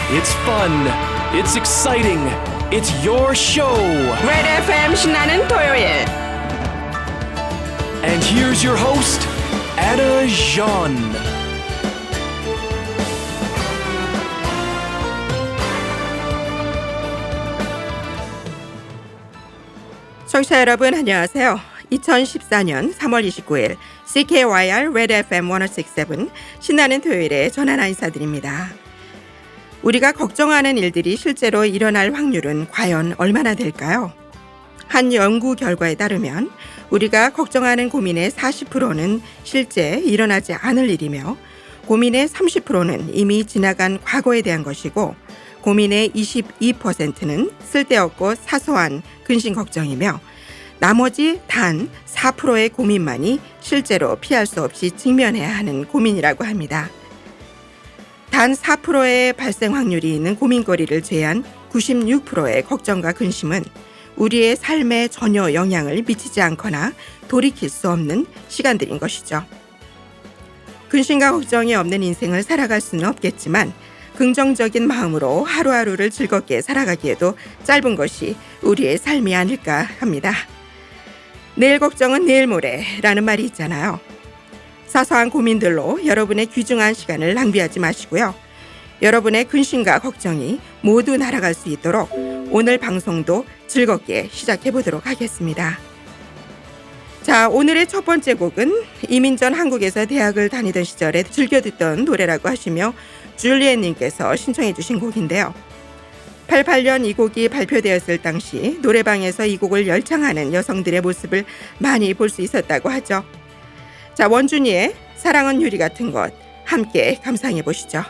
It's fun. It's exciting. It's your show. Red FM 신나는 토요일. And here's your host, Anna Jean. 청취자 여러분 안녕하세요. 2014년 3월 29일 CKYR Red FM 1067 신나는 토요일에 전하나 인사드립니다. 우리가 걱정하는 일들이 실제로 일어날 확률은 과연 얼마나 될까요? 한 연구 결과에 따르면 우리가 걱정하는 고민의 40%는 실제 일어나지 않을 일이며 고민의 30%는 이미 지나간 과거에 대한 것이고 고민의 22%는 쓸데없고 사소한 근심 걱정이며 나머지 단 4%의 고민만이 실제로 피할 수 없이 직면해야 하는 고민이라고 합니다. 단 4%의 발생 확률이 있는 고민거리를 제한 96%의 걱정과 근심은 우리의 삶에 전혀 영향을 미치지 않거나 돌이킬 수 없는 시간들인 것이죠. 근심과 걱정이 없는 인생을 살아갈 수는 없겠지만 긍정적인 마음으로 하루하루를 즐겁게 살아가기에도 짧은 것이 우리의 삶이 아닐까 합니다. 내일 걱정은 내일 모레라는 말이 있잖아요. 사소한 고민들로 여러분의 귀중한 시간을 낭비하지 마시고요. 여러분의 근심과 걱정이 모두 날아갈 수 있도록 오늘 방송도 즐겁게 시작해 보도록 하겠습니다. 자, 오늘의 첫 번째 곡은 이민전 한국에서 대학을 다니던 시절에 즐겨 듣던 노래라고 하시며 줄리엣님께서 신청해 주신 곡인데요. 88년 이 곡이 발표되었을 당시 노래방에서 이 곡을 열창하는 여성들의 모습을 많이 볼 수 있었다고 하죠. 자, 원준이의 사랑은 유리 같은 것 함께 감상해 보시죠.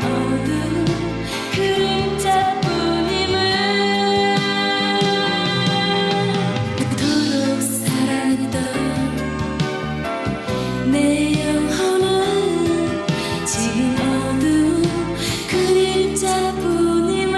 어두운 그림자뿐임을 그토록 사랑했던 내 영혼은 지금 어두운 그림자뿐임을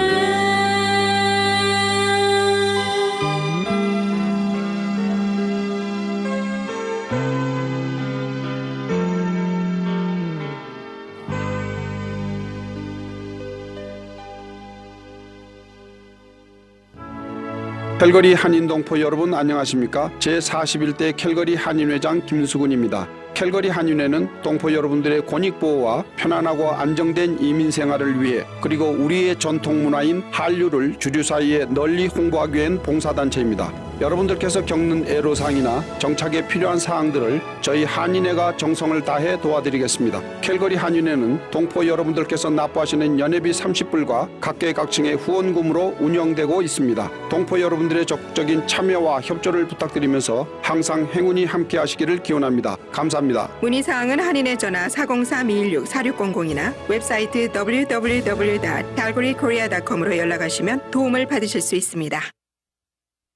캘거리 한인동포 여러분 안녕하십니까? 제41대 캘거리 한인회장 김수근입니다. 캘거리 한인회는 동포 여러분들의 권익보호와 편안하고 안정된 이민 생활을 위해 그리고 우리의 전통 문화인 한류를 주류 사이에 널리 홍보하기 위한 봉사단체입니다. 여러분들께서 겪는 애로사항이나 정착에 필요한 사항들을 저희 한인회가 정성을 다해 도와드리겠습니다. 캘거리 한인회는 동포 여러분들께서 납부하시는 연회비 30불과 각계각층의 후원금으로 운영되고 있습니다. 동포 여러분들의 적극적인 참여와 협조를 부탁드리면서 항상 행운이 함께하시기를 기원합니다. 감사합니다. 문의사항은 한인회 전화 403-216-4600이나 웹사이트 www.calgarykorea.com으로 연락하시면 도움을 받으실 수 있습니다.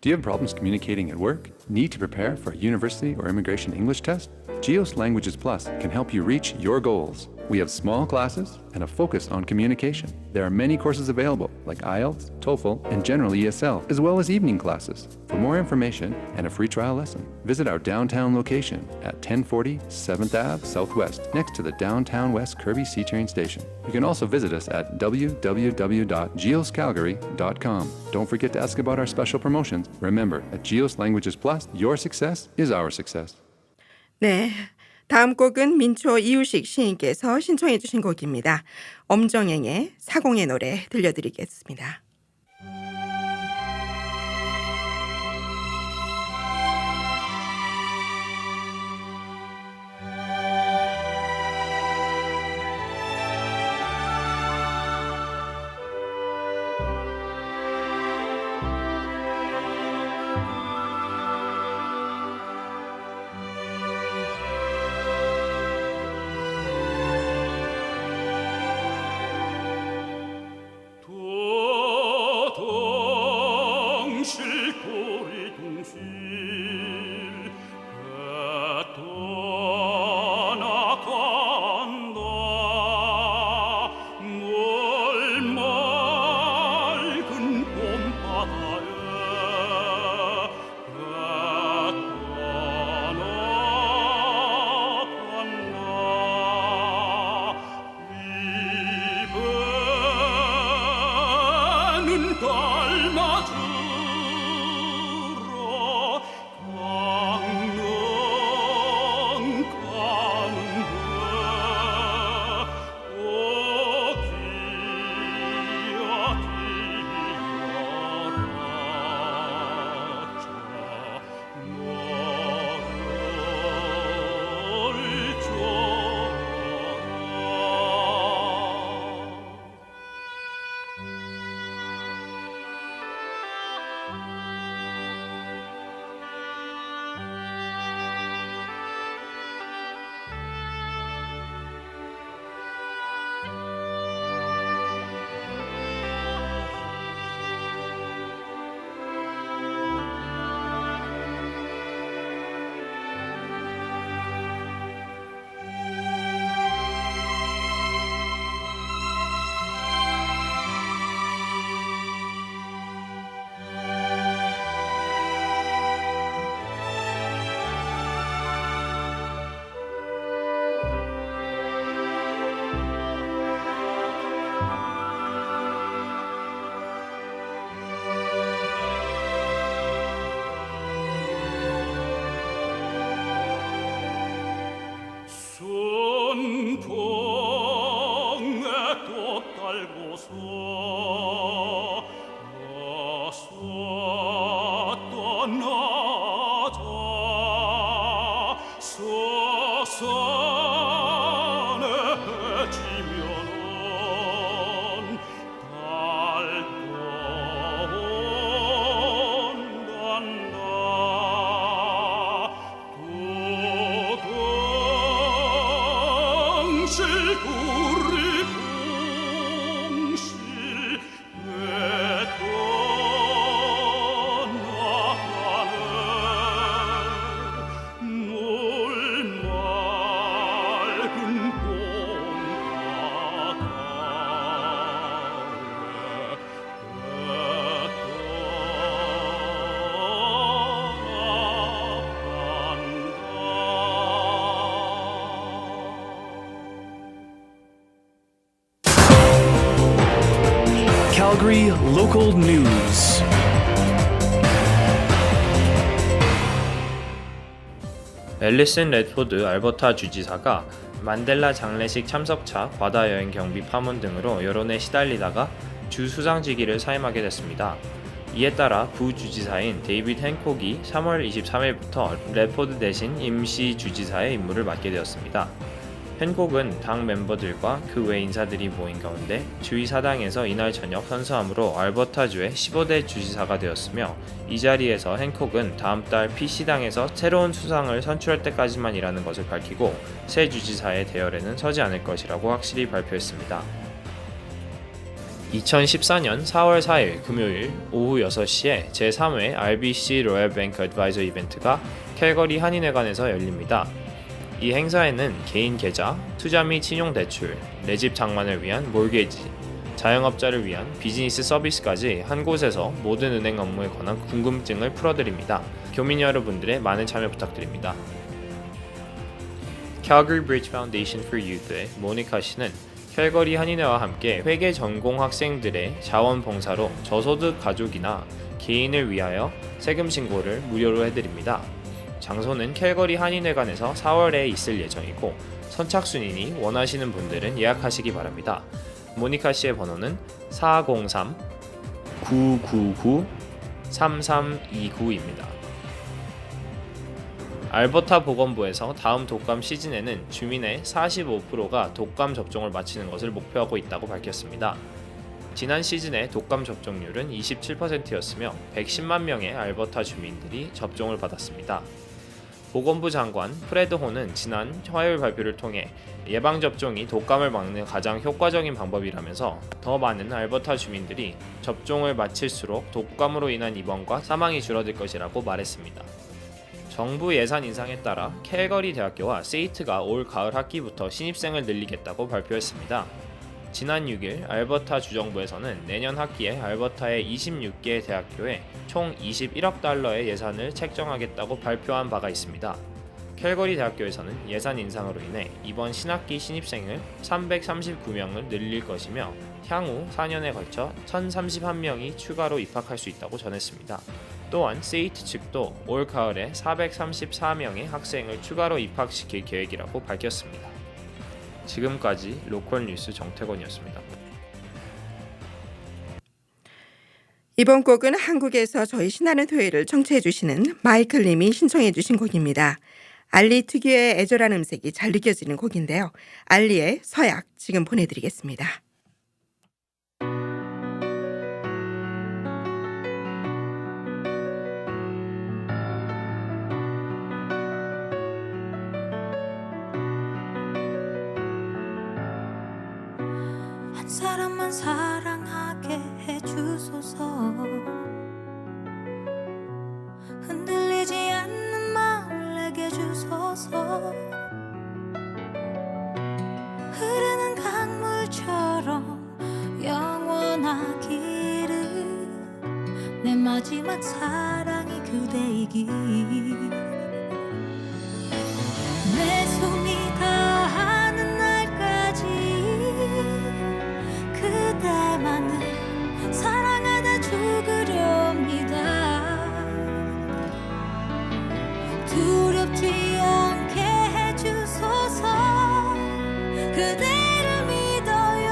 Do you have problems communicating at work? Need to prepare for a university or immigration English test? GEOS Languages Plus can help you reach your goals. We have small classes and a focus on communication. There are many courses available like IELTS, TOEFL, and General ESL, as well as evening classes. For more information and a free trial lesson, visit our downtown location at 1040 7th Ave Southwest, next to the Downtown West Kirby C-Train station. You can also visit us at www.geoscalgary.com. Don't forget to ask about our special promotions. Remember, at GEOS Languages Plus, your success is our success. 네, 다음 곡은 민초 이유식 시인께서 신청해 주신 곡입니다. 엄정행의 사공의 노래 들려드리겠습니다. Calgary Local News. 앨리슨 레드포드 알버타 주지사가 만델라 장례식 참석차 과다 여행 경비 파문 등으로 여론에 시달리다가 주 수상직위를 사임하게 됐습니다. 이에 따라 부주지사인 데이비드 행콕이 3월 23일부터 레드포드 대신 임시 주지사의 임무를 맡게 되었습니다. 행콕은 당 멤버들과 그 외 인사들이 모인 가운데 주위 사당에서 이날 저녁 선서함으로 알버타주의 15대 주지사가 되었으며, 이 자리에서 행콕은 다음 달 PC당에서 새로운 수상을 선출할 때까지만 일하는 것을 밝히고 새 주지사의 대열에는 서지 않을 것이라고 확실히 발표했습니다. 2014년 4월 4일 금요일 오후 6시에 제3회 RBC 로얄 뱅크 어드바이저 이벤트가 캘거리 한인회관에서 열립니다. 이 행사에는 개인 계좌, 투자 및 신용대출, 내 집 장만을 위한 몰게지, 자영업자를 위한 비즈니스 서비스까지 한 곳에서 모든 은행 업무에 관한 궁금증을 풀어드립니다. 교민 여러분들의 많은 참여 부탁드립니다. Calgary Bridge Foundation for Youth의 모니카 씨는 캘거리 한인회와 함께 회계 전공 학생들의 자원봉사로 저소득 가족이나 개인을 위하여 세금 신고를 무료로 해드립니다. 장소는 캘거리 한인회관에서 4월에 있을 예정이고, 선착순이니 원하시는 분들은 예약하시기 바랍니다. 모니카 씨의 번호는 403-999-3329입니다. 알버타 보건부에서 다음 독감 시즌에는 주민의 45%가 독감 접종을 마치는 것을 목표하고 있다고 밝혔습니다. 지난 시즌의 독감 접종률은 27%였으며 110만 명의 알버타 주민들이 접종을 받았습니다. 보건부 장관 프레드 호는 지난 화요일 발표를 통해 예방접종이 독감을 막는 가장 효과적인 방법이라면서 더 많은 알버타 주민들이 접종을 마칠수록 독감으로 인한 입원과 사망이 줄어들 것이라고 말했습니다. 정부 예산 인상에 따라 캘거리 대학교와 세이트가 올 가을 학기부터 신입생을 늘리겠다고 발표했습니다. 지난 6일 알버타 주정부에서는 내년 학기에 알버타의 26개 대학교에 총 21억 달러의 예산을 책정하겠다고 발표한 바가 있습니다. 캘거리 대학교에서는 예산 인상으로 인해 이번 신학기 신입생을 339명을 늘릴 것이며 향후 4년에 걸쳐 1031명이 추가로 입학할 수 있다고 전했습니다. 또한 세이트 측도 올 가을에 434명의 학생을 추가로 입학시킬 계획이라고 밝혔습니다. 지금까지 로컬 뉴스 정태권이었습니다. 이번 곡은 한국에서 저희 신나는 토요일을 청취해 주시는 마이클 님이 신청해 주신 곡입니다. 알리 특유의 애절한 음색이 잘 느껴지는 곡인데요. 알리의 서약 지금 보내드리겠습니다. 한 사람만 사랑하게 해주소서. 흔들리지 않는 마음을 내게 주소서. 흐르는 강물처럼 영원하기를. 내 마지막 사랑이 그대이기. 내 손이 닿는 날까지 그대만을 사랑하다 죽으렵니다. 두렵지 않게 해주소서. 그대를 믿어요.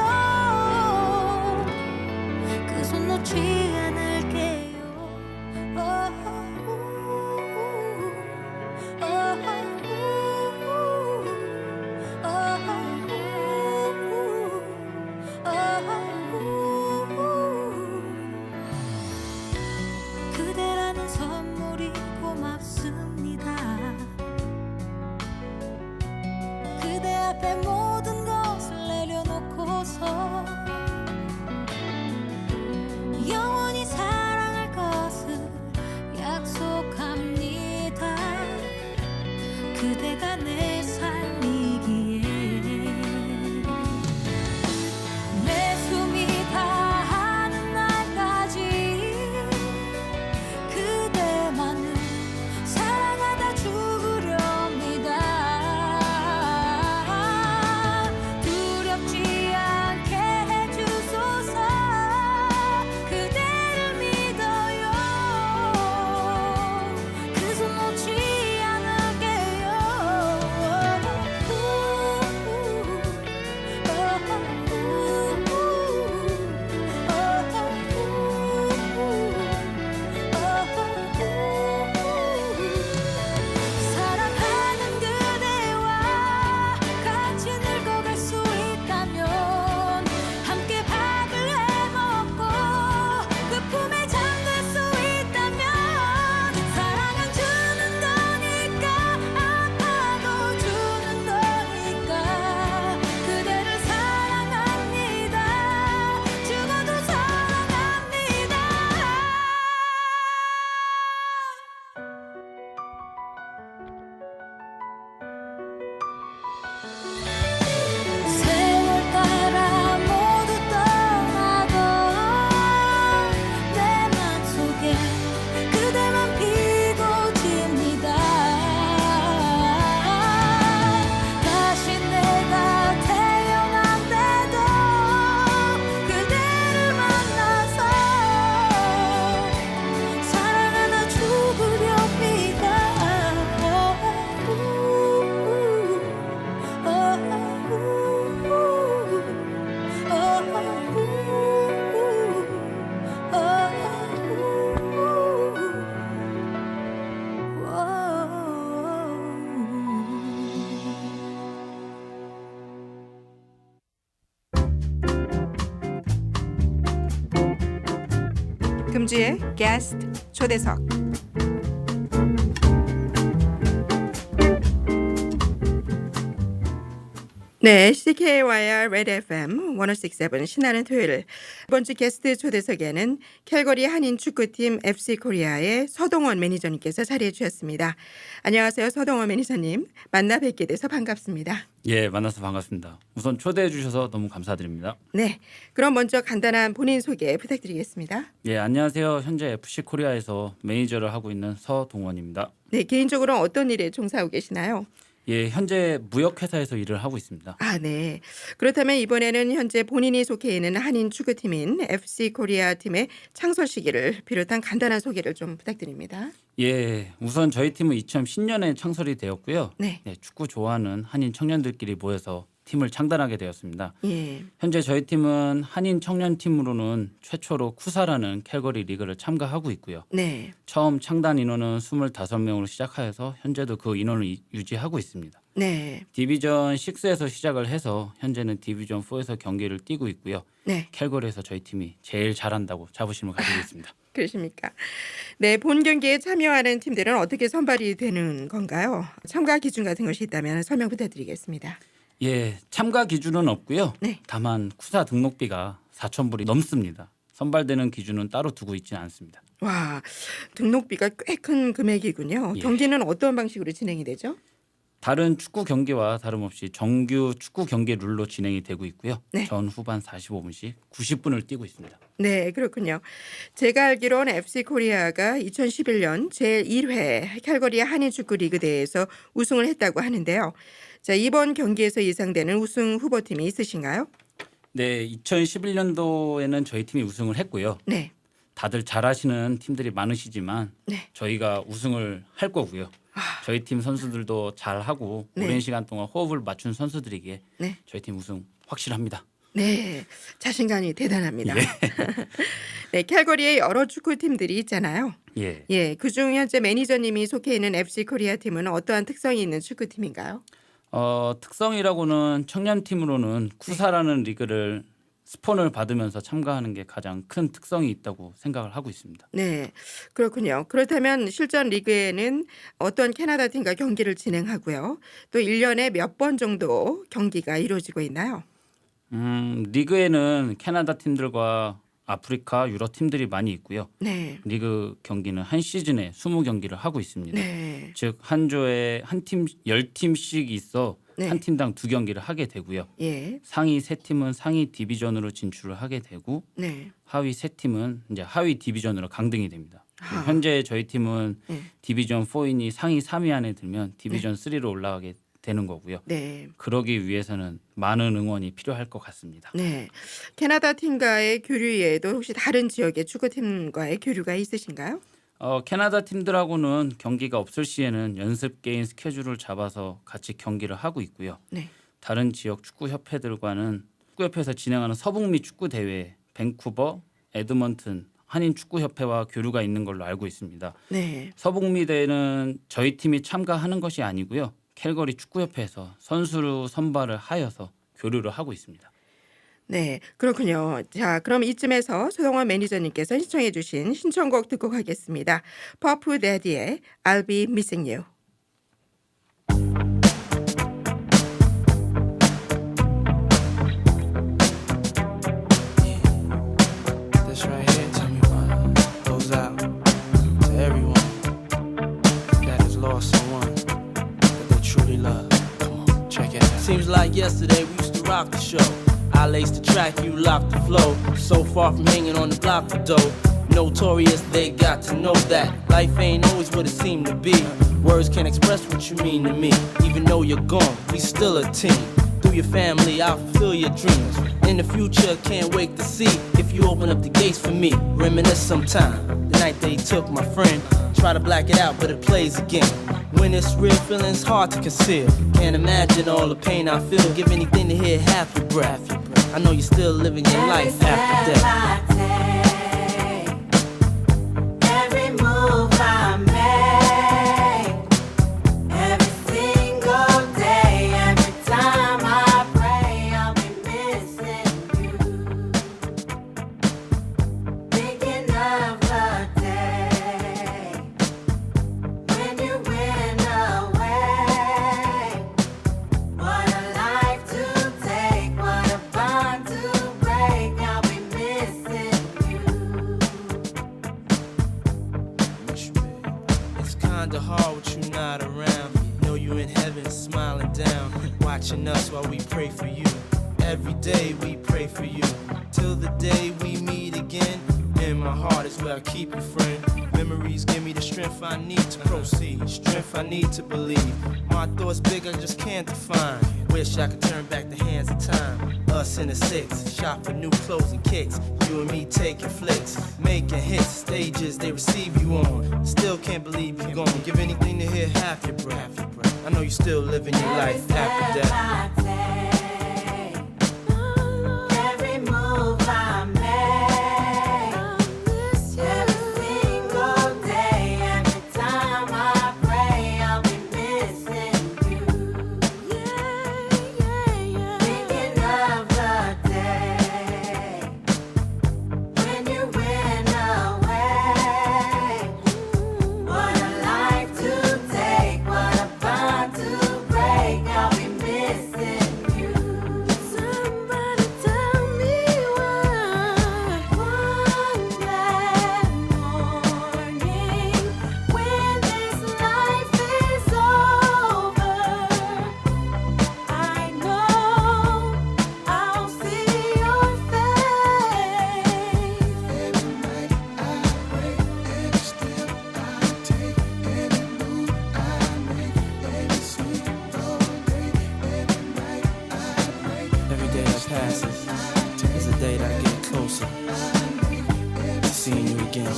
그 손 놓지 않을게요. 그대라는 선물이 고맙습니다. 그대 앞에 모든 것을 내려놓고서 영원 금주의 게스트 초대석. 네, CKYR Red FM 1067 신나는 토요일 이번 주 게스트 초대석에는 캘거리 한인 축구팀 FC 코리아의 서동원 매니저님께서 자리해 주셨습니다. 안녕하세요, 서동원 매니저님. 만나 뵙게 돼서 반갑습니다. 예, 만나서 반갑습니다. 우선 초대해 주셔서 너무 감사드립니다. 네, 그럼 먼저 간단한 본인 소개 부탁드리겠습니다. 예, 안녕하세요. 현재 FC 코리아에서 매니저를 하고 있는 서동원입니다. 네, 개인적으로 어떤 일에 종사하고 계시나요? 예, 현재 무역회사에서 일을 하고 있습니다. 아, 네. 그렇다면 이번에는 현재 본인이 속해 있는 한인 축구팀인 FC 코리아 팀의 창설 시기를 비롯한 간단한 소개를 좀 부탁드립니다. 예, 우선 저희 팀은 2010년에 창설이 되었고요. 네. 네, 축구 좋아하는 한인 청년들끼리 모여서 팀을 창단하게 되었습니다. 예. 현재 저희 팀은 한인 청년팀으로는 최초로 쿠사라는 캘거리 리그를 참가하고 있고요. 네. 처음 창단 인원은 25명으로 시작하여서 현재도 그 인원을 유지하고 있습니다. 네. 디비전 6에서 시작을 해서 현재는 디비전 4에서 경기를 뛰고 있고요. 네. 캘거리에서 저희 팀이 제일 잘한다고 자부심을 가지고 있습니다. 그러십니까? 네, 본 경기에 참여하는 팀들은 어떻게 선발이 되는 건가요? 참가 기준 같은 것이 있다면 설명 부탁드리겠습니다. 예, 참가 기준은 없고요. 네. 다만 쿠사 등록비가 4,000불이 넘습니다. 선발되는 기준은 따로 두고 있지는 않습니다. 와, 등록비가 꽤 큰 금액이군요. 예. 경기는 어떤 방식으로 진행이 되죠? 다른 축구 경기와 다름없이 정규 축구 경기 룰로 진행이 되고 있고요. 네. 전 후반 45분씩 90분을 뛰고 있습니다. 네, 그렇군요. 제가 알기로는 FC 코리아가 2011년 제1회 캘거리 한인 축구 리그 대회에서 우승을 했다고 하는데요. 자, 이번 경기에서 예상되는 우승 후보팀이 있으신가요? 네, 2011년도에는 저희 팀이 우승을 했고요. 네. 다들 잘하시는 팀들이 많으시지만 네. 저희가 우승을 할 거고요. 저희 팀 선수들도 잘하고 네. 오랜 시간 동안 호흡을 맞춘 선수들이기에 네. 저희 팀 우승 확실합니다. 네, 자신감이 대단합니다. 예. 네, 캘거리에 여러 축구 팀들이 있잖아요. 예. 예, 그중 현재 매니저님이 속해 있는 FC 코리아 팀은 어떠한 특성이 있는 축구 팀인가요? 특성이라고는 청년팀으로는 쿠사라는 리그를 스폰을 받으면서 참가하는 게 가장 큰 특성이 있다고 생각을 하고 있습니다. 네, 그렇군요. 그렇다면 실전 리그에는 어떤 캐나다 팀과 경기를 진행하고요. 또 1년에 몇 번 정도 경기가 이루어지고 있나요? 리그에는 캐나다 팀들과 아프리카, 유럽 팀들이 많이 있고요. 네, 리그 경기는 한 시즌에 20경기를 하고 있습니다. 네, 즉 한 조에 한 팀 10팀씩 있어 네. 한 팀당 2경기를 하게 되고요. 예, 상위 3팀은 상위 디비전으로 진출을 하게 되고 네, 하위 3팀은 이제 하위 디비전으로 강등이 됩니다. 아. 현재 저희 팀은 네. 디비전 4인이 상위 3위 안에 들면 디비전 3로 올라가게 되는 거고요. 네, 그러기 위해서는 많은 응원이 필요할 것 같습니다. 네. 캐나다 팀과의 교류 외에도 혹시 다른 지역의 축구팀과의 교류가 있으신가요? 캐나다 팀들하고는 경기가 없을 시에는 연습 게임 스케줄을 잡아서 같이 경기를 하고 있고요. 네, 다른 지역 축구 협회들과는 축구협회에서 진행하는 서북미 축구 대회, 밴쿠버, 에드먼튼 한인 축구 협회와 교류가 있는 걸로 알고 있습니다. 네, 서북미 대회는 저희 팀이 참가하는 것이 아니고요. 캘거리 축구협회에서 선수로 선발을 하여서 교류를 하고 있습니다. 네, 그렇군요. 자, 그럼 이쯤에서 소동원 매니저님께서 신청해 주신 신청곡 듣고 가겠습니다. 퍼프 데디의 I'll Be Missing You. This right here, tell me why, goes out to everyone that has lost someone that they truly love. Come on, check it out. Seems like yesterday we used to rock the show. I laced the track, you locked the flow. So far from hanging on the block for dough. Notorious, they got to know that life ain't always what it seemed to be. Words can't express what you mean to me. Even though you're gone, we still a team. Through your family, I'll fulfill your dreams. In the future, can't wait to see if you open up the gates for me. Reminisce sometime. The night they took my friend. Try to black it out, but it plays again. When it's real, feeling's hard to conceal. Can't imagine all the pain I feel. Give anything to hear half your breath. I know you're still living your life after death. Every move I make, every single day, every time I pray, I'll be missing you. Thinking of watching us while we pray for you. Every day we pray for you. Till the day we meet again. In my heart is where I keep you, friend. Memories give me the strength I need to proceed. Strength I need to believe. My thoughts big, I just can't define. Wish I could turn back the hands of time. Us in the six, shop for new clothes and kicks. You and me taking flicks, making hits, stages they receive you on. Still can't believe you're gone. Give anything to hear half your breath. I know you still living your life after death. I take, every move I make, every single day, every time I pray, I'll be missing you. Thinking of the day when you went away. What a life to take, what a bond to break. I'll be missing you. Somebody tell me why. One bad morning, when this life is over, I know I'll see your face. Every night I pray, every step I take, every move I make, every single day, every night I pray. Every day that passes is a day that I get closer to seeing you again.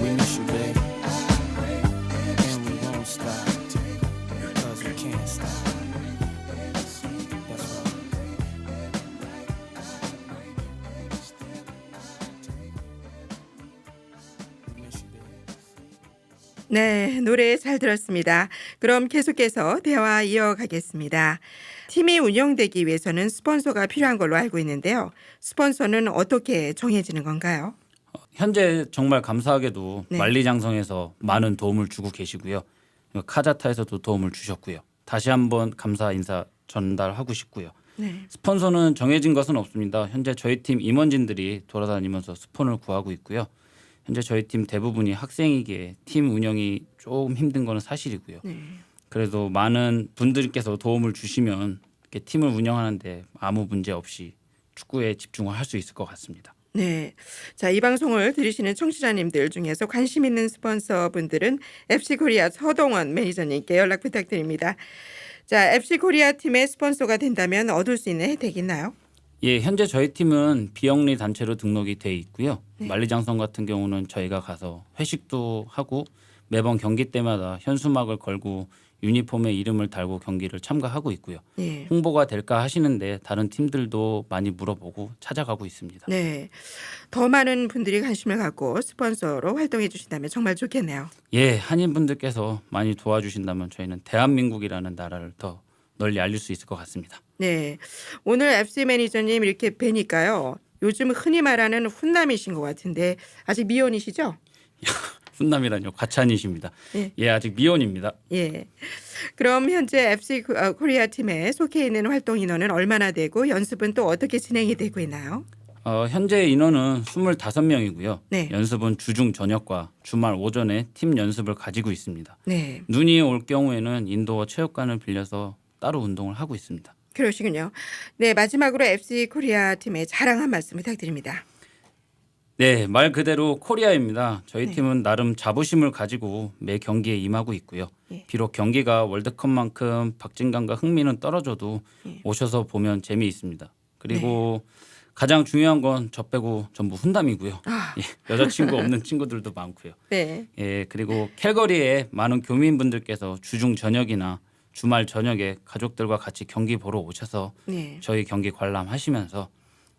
We miss you, babe. And we won't stop because we can't stop. That's right. We miss you, babe. 네, 노래 잘 들었습니다. 그럼 계속해서 대화 이어가겠습니다. 팀이 운영되기 위해서는 스폰서가 필요한 걸로 알고 있는데요. 스폰서는 어떻게 정해지는 건가요? 현재 정말 감사하게도 네. 만리장성에서 많은 도움을 주고 계시고요. 카자타에서도 도움을 주셨고요. 다시 한번 감사 인사 전달하고 싶고요. 네. 스폰서는 정해진 것은 없습니다. 현재 저희 팀 임원진들이 돌아다니면서 스폰을 구하고 있고요. 현재 저희 팀 대부분이 학생이기에 팀 운영이 조금 힘든 것은 사실이고요. 네. 그래도 많은 분들께서 도움을 주시면 이렇게 팀을 운영하는데 아무 문제 없이 축구에 집중을 할 수 있을 것 같습니다. 네. 자, 이 방송을 들으시는 청취자님들 중에서 관심 있는 스폰서분들은 FC 코리아 서동원 매니저님께 연락 부탁드립니다. 자, FC 코리아 팀의 스폰서가 된다면 얻을 수 있는 혜택이 있나요? 예, 현재 저희 팀은 비영리 단체로 등록이 돼 있고요. 만리장성 같은 경우는 저희가 가서 회식도 하고 매번 경기 때마다 현수막을 걸고 유니폼에 이름을 달고 경기를 참가하고 있고요. 예. 홍보가 될까 하시는데 다른 팀들도 많이 물어보고 찾아가고 있습니다. 네. 더 많은 분들이 관심을 갖고 스폰서로 활동해 주신다면 정말 좋겠네요. 예, 한인분들께서 많이 도와주신다면 저희는 대한민국이라는 나라를 더 널리 알릴 수 있을 것 같습니다. 네. 오늘 FC 매니저님 이렇게 뵈니까요. 요즘 흔히 말하는 훈남이신 것 같은데 아직 미혼이시죠? 훈남이라뇨, 과찬이십니다. 예. 예, 아직 미혼입니다. 예. 그럼 현재 FC 코리아 팀에 속해 있는 활동 인원은 얼마나 되고 연습은 또 어떻게 진행이 되고 있나요? 현재 인원은 25명이고요. 네. 연습은 주중 저녁과 주말 오전에 팀 연습을 가지고 있습니다. 네. 눈이 올 경우에는 인도어 체육관을 빌려서 따로 운동을 하고 있습니다. 그러시군요. 네, 마지막으로 FC 코리아 팀의 자랑 한 말씀 부탁드립니다. 네, 말 그대로 코리아입니다. 저희 네. 팀은 나름 자부심을 가지고 매 경기에 임하고 있고요. 예. 비록 경기가 월드컵만큼 박진감과 흥미는 떨어져도 예. 오셔서 보면 재미있습니다. 그리고 가장 중요한 건 저 빼고 전부 훈남이고요. 아. 예, 여자친구 없는 친구들도 많고요. 네. 예, 그리고 캘거리에 많은 교민분들께서 주중 저녁이나 주말 저녁에 가족들과 같이 경기 보러 오셔서 네. 저희 경기 관람하시면서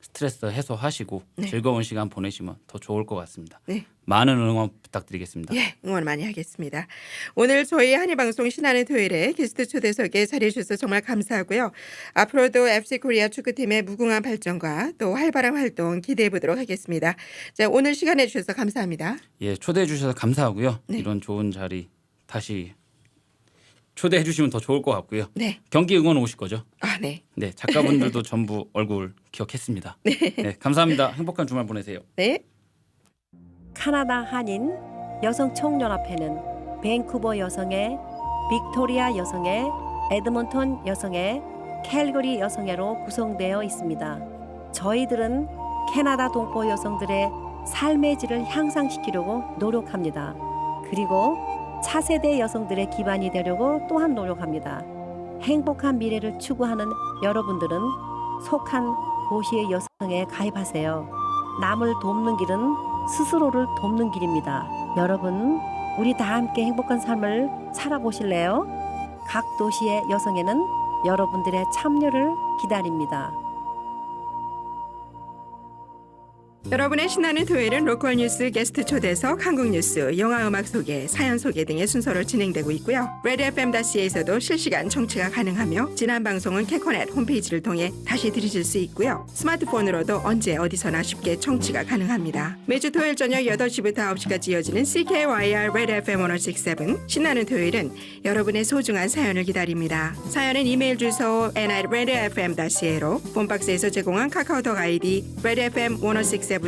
스트레스 해소하시고 네. 즐거운 시간 보내시면 더 좋을 것 같습니다. 네. 많은 응원 부탁드리겠습니다. 예, 응원 많이 하겠습니다. 오늘 저희 한의방송 신나는 토요일에 게스트 초대석에 자리해 주셔서 정말 감사하고요. 앞으로도 FC 코리아 축구팀의 무궁한 발전과 또 활발한 활동 기대해 보도록 하겠습니다. 자, 오늘 시간 내주셔서 감사합니다. 예, 초대해 주셔서 감사하고요. 네. 이런 좋은 자리 다시 초대해 주시면 더 좋을 것 같고요. 네. 경기 응원 오실 거죠? 아, 네. 네, 작가분들도 전부 얼굴 기억했습니다. 네, 감사합니다. 행복한 주말 보내세요. 네. 카나다 한인 여성총연합회는 밴쿠버 여성의, 빅토리아 여성의, 에드먼턴 여성의, 캘거리 여성회로 구성되어 있습니다. 저희들은 캐나다 동포 여성들의 삶의 질을 향상시키려고 노력합니다. 그리고 차세대 여성들의 기반이 되려고 또한 노력합니다. 행복한 미래를 추구하는 여러분들은 속한 도시의 여성에 가입하세요. 남을 돕는 길은 스스로를 돕는 길입니다. 여러분, 우리 다 함께 행복한 삶을 살아보실래요? 각 도시의 여성에는 여러분들의 참여를 기다립니다. 여러분의 신나는 토요일은 로컬 뉴스, 게스트 초대석, 한국 뉴스, 영화 음악 소개, 사연 소개 등의 순서로 진행되고 있고요. redfm.ca에서도 실시간 청취가 가능하며 지난 방송은 캐코넷 홈페이지를 통해 다시 들으실 수 있고요. 스마트폰으로도 언제 어디서나 쉽게 청취가 가능합니다. 매주 토요일 저녁 8시부터 9시까지 이어지는 CKYR Red FM 1067 신나는 토요일은 여러분의 소중한 사연을 기다립니다. 사연은 이메일 주소 n@redfm.ca로 폰박스에서 제공한 카카오톡 아이디 redfm 1067으로는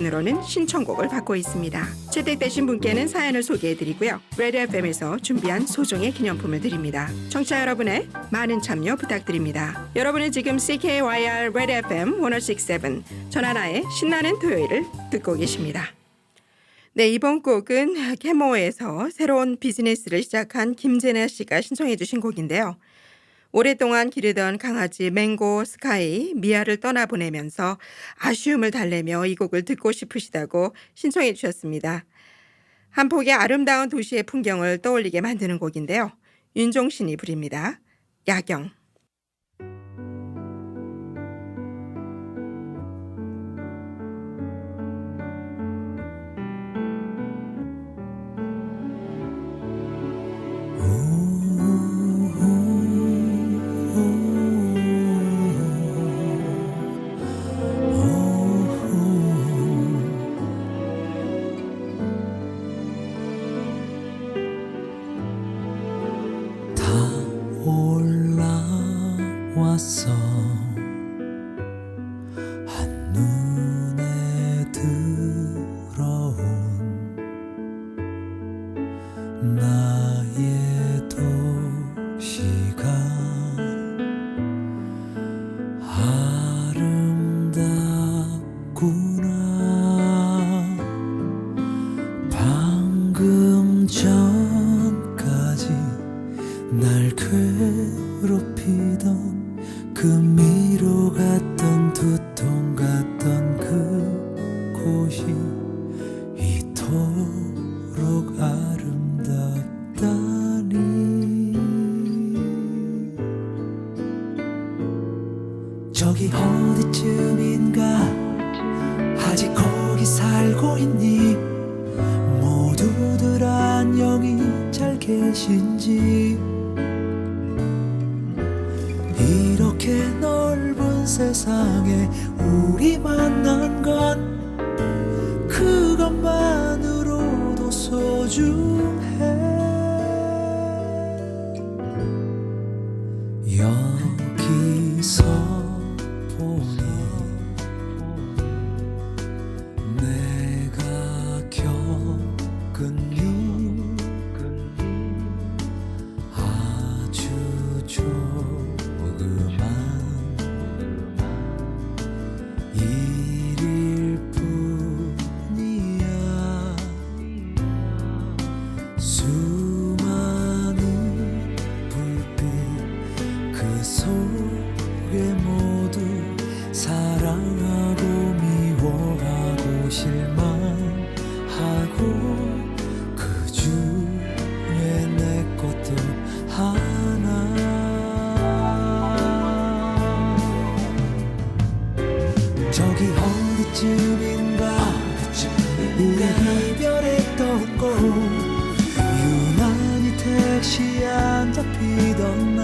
신청곡을 받고 있습니다. 채택되신 분께는 사연을 소개해드리고요. 레드 FM에서 준비한 소정의 기념품을 드립니다. 청취자 여러분의 많은 참여 부탁드립니다. 여러분은 지금 CKYR Red FM 1067 전하나의 신나는 토요일을 듣고 계십니다. 네, 이번 곡은 캐모에서 새로운 비즈니스를 시작한 김재나 씨가 신청해 주신 곡인데요. 오랫동안 기르던 강아지 맹고 스카이 미아를 떠나보내면서 아쉬움을 달래며 이 곡을 듣고 싶으시다고 신청해 주셨습니다. 한 폭의 아름다운 도시의 풍경을 떠올리게 만드는 곡인데요. 윤종신이 부릅니다. 야경. 올라왔어 한눈에 들어온 나의 도시가 아름답구나 방금 전까지 날 괴롭히던 그 미로 같던 두통 같던 그곳이 이토록 아름답다니 저기 어디쯤인가 아직 거기 살고 있니 모두들 안녕히 잘 계신지 이렇게 넓은 세상에 우리 만난 건 그것만으로도 소중해 여기서 보니 내가 겪은 일 아주 조그만 일일 뿐이야 수많은 불빛 그 속에 모두 사랑하고 미워하고 실망하고 그 중에 내 것도 하나 저기 어디쯤인가 우리 이별했던 곳 유난히 택시 안 잡히던 날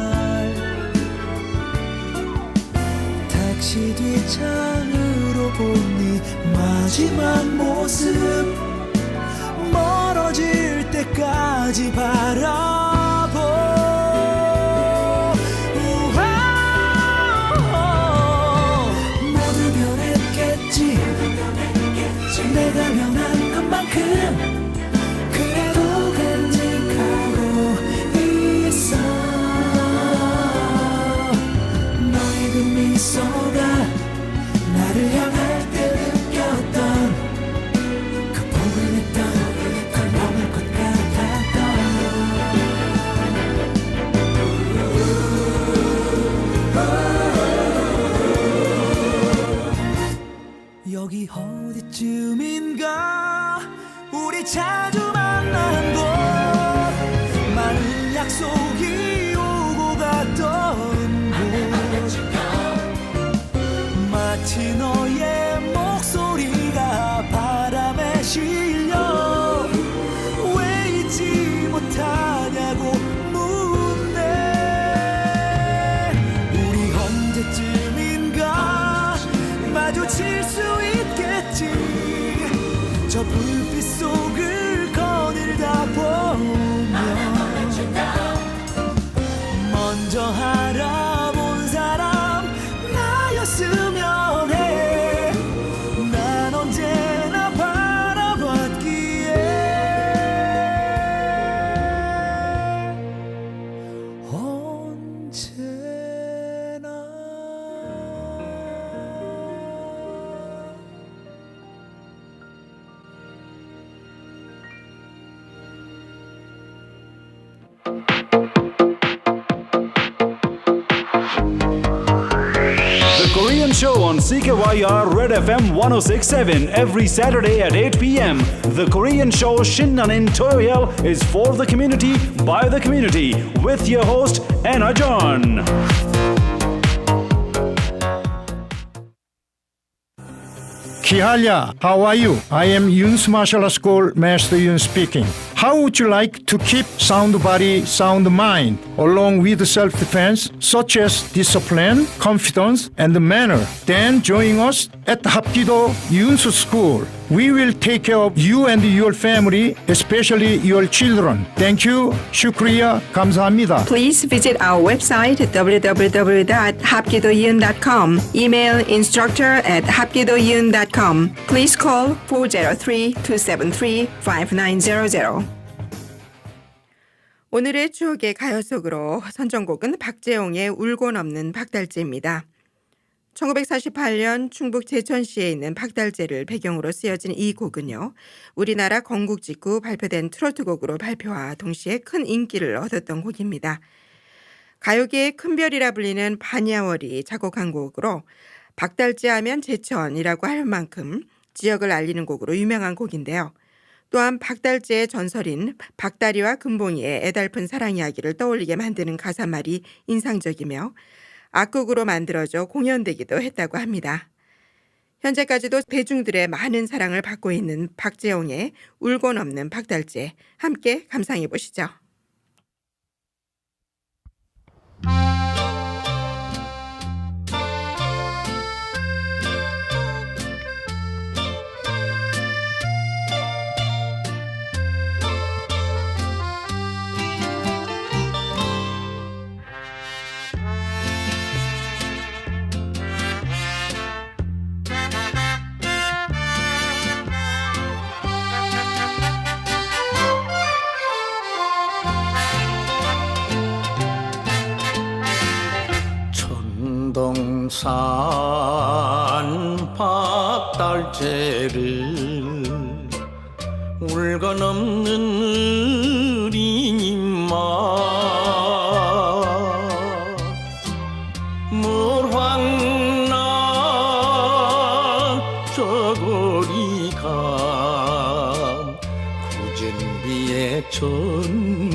택시 뒷창으로 본 네 마지막 모습 멀어질 때까지 바라보 모두 변했겠지 내가 변한 것만큼 그래도 간직하고 있어 너의 어디쯤인가 우리 자주 만난 곳 많은 약속이 오고 갔던 곳 마치 너의 목소리가 바람에 실려 왜 잊지 못하냐고 묻네. 우리 언제쯤인가 마주칠 수 있겠지. 저 불빛 속을 거닐다 보면 먼저 알아본 사람 나였으면 해. 난 언제나 바라봤기에 언제나. The Korean Show on CKYR Red FM 1067 every Saturday at 8 p.m. The Korean Show 신나는 토요일 is for the community, by the community, with your host, Anna John. Kihalya, how are you? I am Yun's Martial School Master Yun speaking. How would you like to keep sound body, sound mind, along with self-defense, such as discipline, confidence, and manner? Then join us at Hapkido Yun's School. We will take care of you and your family, especially your children. Thank you. Shukriya. 감사합니다. Please visit our website at www.hapkidoyun.com. Email instructor@hapkidoyun.com. Please call 403-273-5900. 오늘의 추억의 가요 속으로 선정곡은 박재홍의 울고 넘는 박달재입니다. 1948년 충북 제천시에 있는 박달재를 배경으로 쓰여진 이 곡은요, 우리나라 건국 직후 발표된 트로트곡으로 발표와 동시에 큰 인기를 얻었던 곡입니다. 가요계의 큰별이라 불리는 반야월이 작곡한 곡으로 박달재 하면 제천이라고 할 만큼 지역을 알리는 곡으로 유명한 곡인데요. 또한 박달재의 전설인 박다리와 금봉이의 애달픈 사랑 이야기를 떠올리게 만드는 가사말이 인상적이며 악곡으로 만들어져 공연되기도 했다고 합니다. 현재까지도 대중들의 많은 사랑을 받고 있는 박재홍의 울고 넘는 박달재, 함께 감상해 보시죠. 천동산 박달재를 울고 넘는 어린 임마 물황난 저고리감 구전비에 젖는거려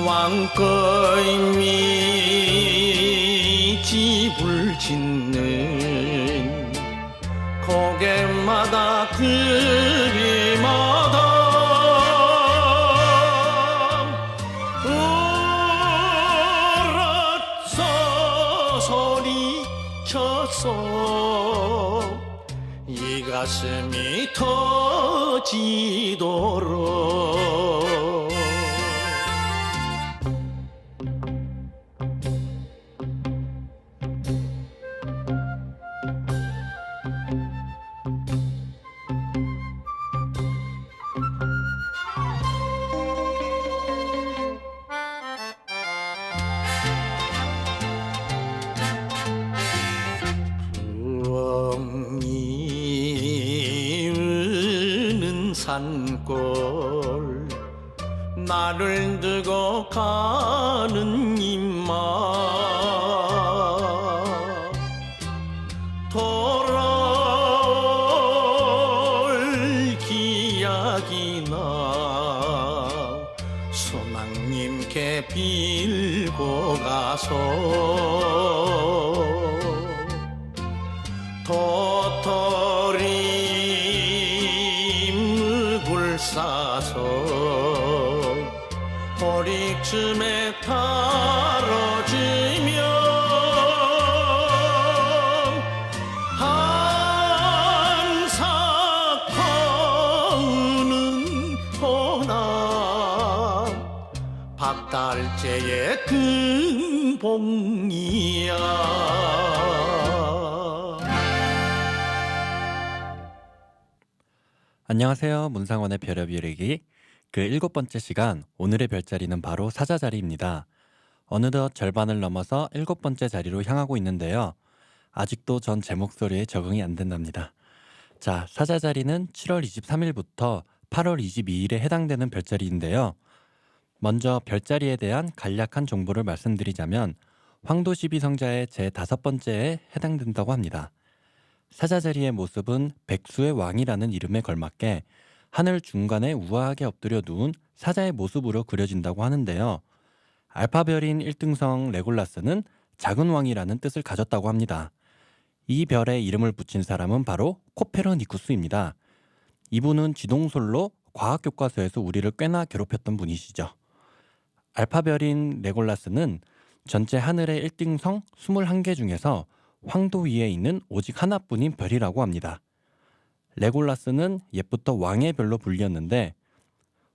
왕거임이 집을 짓는 고개마다 그리마다 울었어 소리쳤어 이 가슴이 터지도록 산골 나를 두고 가는 임마 싸서 도토리 묵을 싸서 허리쯤에 달아주면 한사코는 호남 박달재의 근봉이야. 안녕하세요. 문상원의 별엽 이르기 그 7번째 시간, 오늘의 별자리는 바로 사자자리입니다. 어느덧 절반을 넘어서 7번째 자리로 향하고 있는데요. 아직도 전 제 목소리에 적응이 안 된답니다. 자, 사자자리는 7월 23일부터 8월 22일에 해당되는 별자리인데요. 먼저 별자리에 대한 간략한 정보를 말씀드리자면 황도12성자의 제5번째에 해당된다고 합니다. 사자자리의 모습은 백수의 왕이라는 이름에 걸맞게 하늘 중간에 우아하게 엎드려 누운 사자의 모습으로 그려진다고 하는데요. 알파별인 1등성 레골라스는 작은 왕이라는 뜻을 가졌다고 합니다. 이 별에 이름을 붙인 사람은 바로 코페르니쿠스입니다. 이분은 지동설로 과학교과서에서 우리를 꽤나 괴롭혔던 분이시죠. 알파별인 레골라스는 전체 하늘의 1등성 21개 중에서 황도 위에 있는 오직 하나뿐인 별이라고 합니다. 레골라스는 옛부터 왕의 별로 불렸는데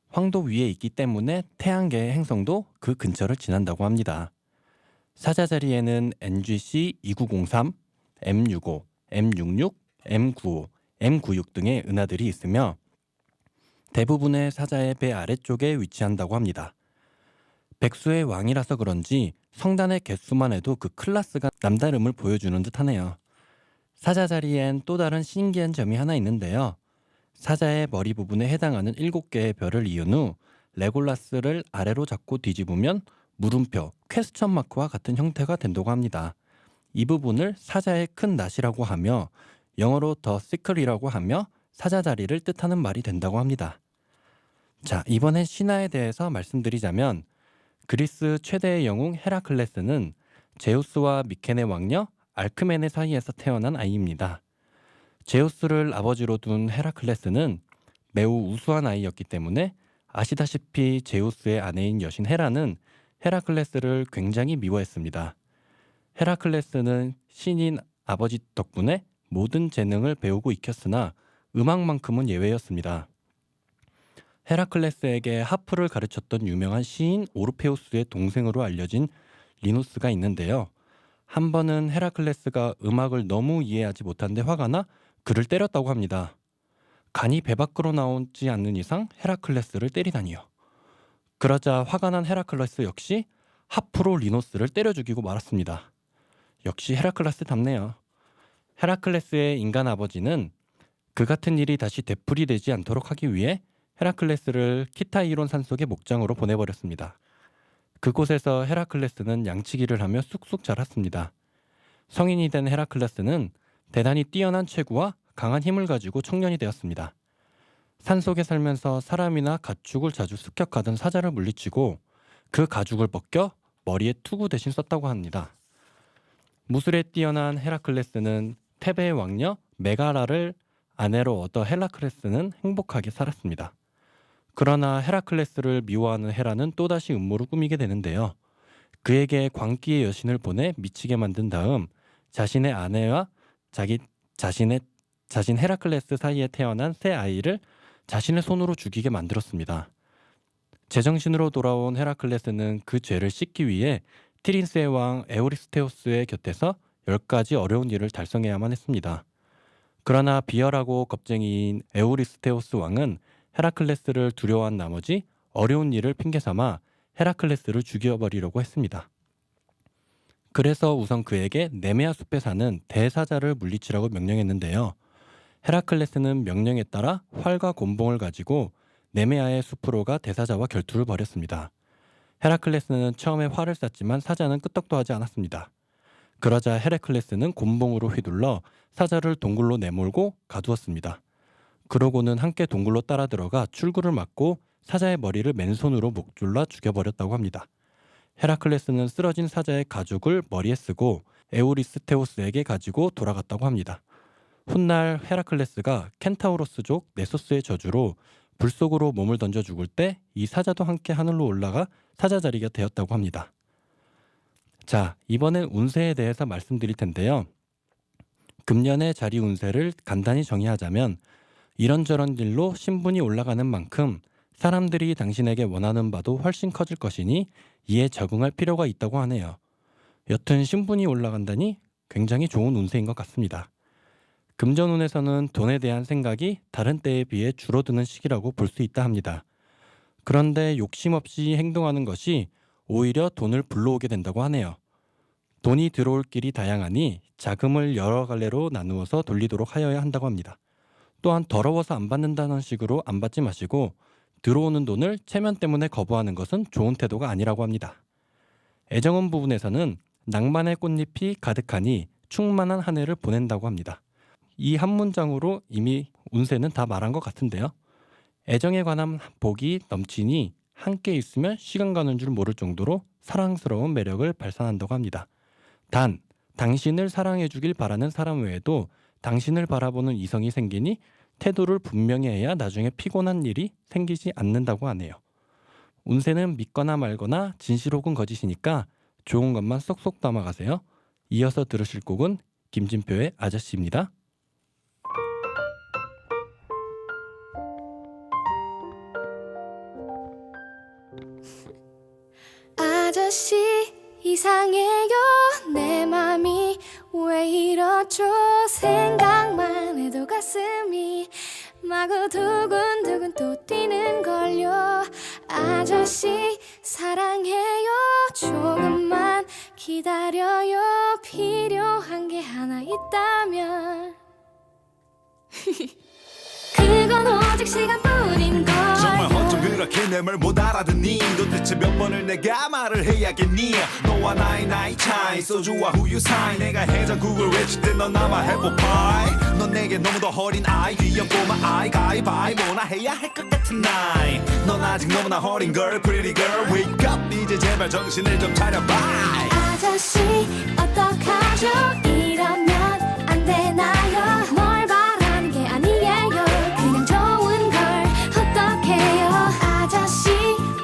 황도 위에 있기 때문에 태양계의 행성도 그 근처를 지난다고 합니다. 사자자리에는 NGC 2903, M65, M66, M95, M96 등의 은하들이 있으며 대부분의 사자의 배 아래쪽에 위치한다고 합니다. 백수의 왕이라서 그런지 성단의 개수만 해도 그 클래스가 남다름을 보여주는 듯하네요. 사자자리엔 또 다른 신기한 점이 하나 있는데요. 사자의 머리 부분에 해당하는 7개의 별을 이은 후 레골라스를 아래로 잡고 뒤집으면 물음표, 퀘스천 마크와 같은 형태가 된다고 합니다. 이 부분을 사자의 큰 낫이라고 하며 영어로 더 시클이라고 하며 사자자리를 뜻하는 말이 된다고 합니다. 자, 이번엔 신화에 대해서 말씀드리자면 그리스 최대의 영웅 헤라클레스는 제우스와 미케네 왕녀 알크메네 사이에서 태어난 아이입니다. 제우스를 아버지로 둔 헤라클레스는 매우 우수한 아이였기 때문에 아시다시피 제우스의 아내인 여신 헤라는 헤라클레스를 굉장히 미워했습니다. 헤라클레스는 신인 아버지 덕분에 모든 재능을 배우고 익혔으나 음악만큼은 예외였습니다. 헤라클레스에게 하프를 가르쳤던 유명한 시인 오르페우스의 동생으로 알려진 리누스가 있는데요. 한 번은 헤라클레스가 음악을 너무 이해하지 못한 데 화가 나 그를 때렸다고 합니다. 간이 배 밖으로 나오지 않는 이상 헤라클레스를 때리다니요. 그러자 화가 난 헤라클레스 역시 하프로 리노스를 때려 죽이고 말았습니다. 역시 헤라클레스답네요. 헤라클레스의 인간 아버지는 그 같은 일이 다시 되풀이되지 않도록 하기 위해 헤라클레스를 키타이론 산속의 목장으로 보내버렸습니다. 그곳에서 헤라클레스는 양치기를 하며 쑥쑥 자랐습니다. 성인이 된 헤라클레스는 대단히 뛰어난 체구와 강한 힘을 가지고 청년이 되었습니다. 산속에 살면서 사람이나 가축을 자주 습격하던 사자를 물리치고 그 가죽을 벗겨 머리에 투구 대신 썼다고 합니다. 무술에 뛰어난 헤라클레스는 테베의 왕녀 메가라를 아내로 얻어 헤라클레스는 행복하게 살았습니다. 그러나 헤라클레스를 미워하는 헤라는 또다시 음모를 꾸미게 되는데요. 그에게 광기의 여신을 보내 미치게 만든 다음 자신의 아내와 자신 헤라클레스 사이에 태어난 새 아이를 자신의 손으로 죽이게 만들었습니다. 제정신으로 돌아온 헤라클레스는 그 죄를 씻기 위해 티린스의 왕 에우리스테우스의 곁에서 10가지 어려운 일을 달성해야만 했습니다. 그러나 비열하고 겁쟁이인 에우리스테우스 왕은 헤라클레스를 두려워한 나머지 어려운 일을 핑계삼아 헤라클레스를 죽여버리려고 했습니다. 그래서 우선 그에게 네메아 숲에 사는 대사자를 물리치라고 명령했는데요. 헤라클레스는 명령에 따라 활과 곤봉을 가지고 네메아의 숲으로 가 대사자와 결투를 벌였습니다. 헤라클레스는 처음에 활을 쐈지만 사자는 끄떡도 하지 않았습니다. 그러자 헤라클레스는 곤봉으로 휘둘러 사자를 동굴로 내몰고 가두었습니다. 그러고는 함께 동굴로 따라 들어가 출구를 막고 사자의 머리를 맨손으로 목줄라 죽여버렸다고 합니다. 헤라클레스는 쓰러진 사자의 가죽을 머리에 쓰고 에우리스테우스에게 가지고 돌아갔다고 합니다. 훗날 헤라클레스가 켄타우로스족 네소스의 저주로 불 속으로 몸을 던져 죽을 때 이 사자도 함께 하늘로 올라가 사자자리가 되었다고 합니다. 자, 이번엔 운세에 대해서 말씀드릴 텐데요. 금년의 자리 운세를 간단히 정의하자면 이런저런 일로 신분이 올라가는 만큼 사람들이 당신에게 원하는 바도 훨씬 커질 것이니 이에 적응할 필요가 있다고 하네요. 여튼 신분이 올라간다니 굉장히 좋은 운세인 것 같습니다. 금전운에서는 돈에 대한 생각이 다른 때에 비해 줄어드는 시기라고 볼 수 있다 합니다. 그런데 욕심 없이 행동하는 것이 오히려 돈을 불러오게 된다고 하네요. 돈이 들어올 길이 다양하니 자금을 여러 갈래로 나누어서 돌리도록 하여야 한다고 합니다. 또한 더러워서 안 받는다는 식으로 안 받지 마시고 들어오는 돈을 체면 때문에 거부하는 것은 좋은 태도가 아니라고 합니다. 애정운 부분에서는 낭만의 꽃잎이 가득하니 충만한 한 해를 보낸다고 합니다. 이 한 문장으로 이미 운세는 다 말한 것 같은데요. 애정에 관한 복이 넘치니 함께 있으면 시간 가는 줄 모를 정도로 사랑스러운 매력을 발산한다고 합니다. 단, 당신을 사랑해 주길 바라는 사람 외에도 당신을 바라보는 이성이 생기니 태도를 분명히 해야 나중에 피곤한 일이 생기지 않는다고 하네요. 운세는 믿거나 말거나 진실 혹은 거짓이니까 좋은 것만 쏙쏙 담아가세요. 이어서 들으실 곡은 김진표의 아저씨입니다. 아저씨 이상해요 내 맘이 왜 이렇죠 생각만 해도 가슴이 마구 두근두근 또 뛰는걸요 아저씨 사랑해요 조금만 기다려요 필요한 게 하나 있다면 그건 오직 시간뿐인걸 정말 어쩜 그렇게 내 말 못 알아듣니 도대체 몇 번을 내가 말을 해야겠니 너와 나의 차이 소주와 우유 사이 내가 해장국을 외칠 때 넌 아마 해보파이 넌 내게 너무 더 어린 아이 귀여운 꼬마 아이 가위바위보나 해야 할 것 같은 나이 넌 아직 너무나 어린 걸 pretty girl wake up 이제 제발 정신을 좀 차려봐 아저씨 어떡하죠 이러면 안 되나요 뭘 바라는 게 아니에요 그냥 좋은 걸 어떡해요 아저씨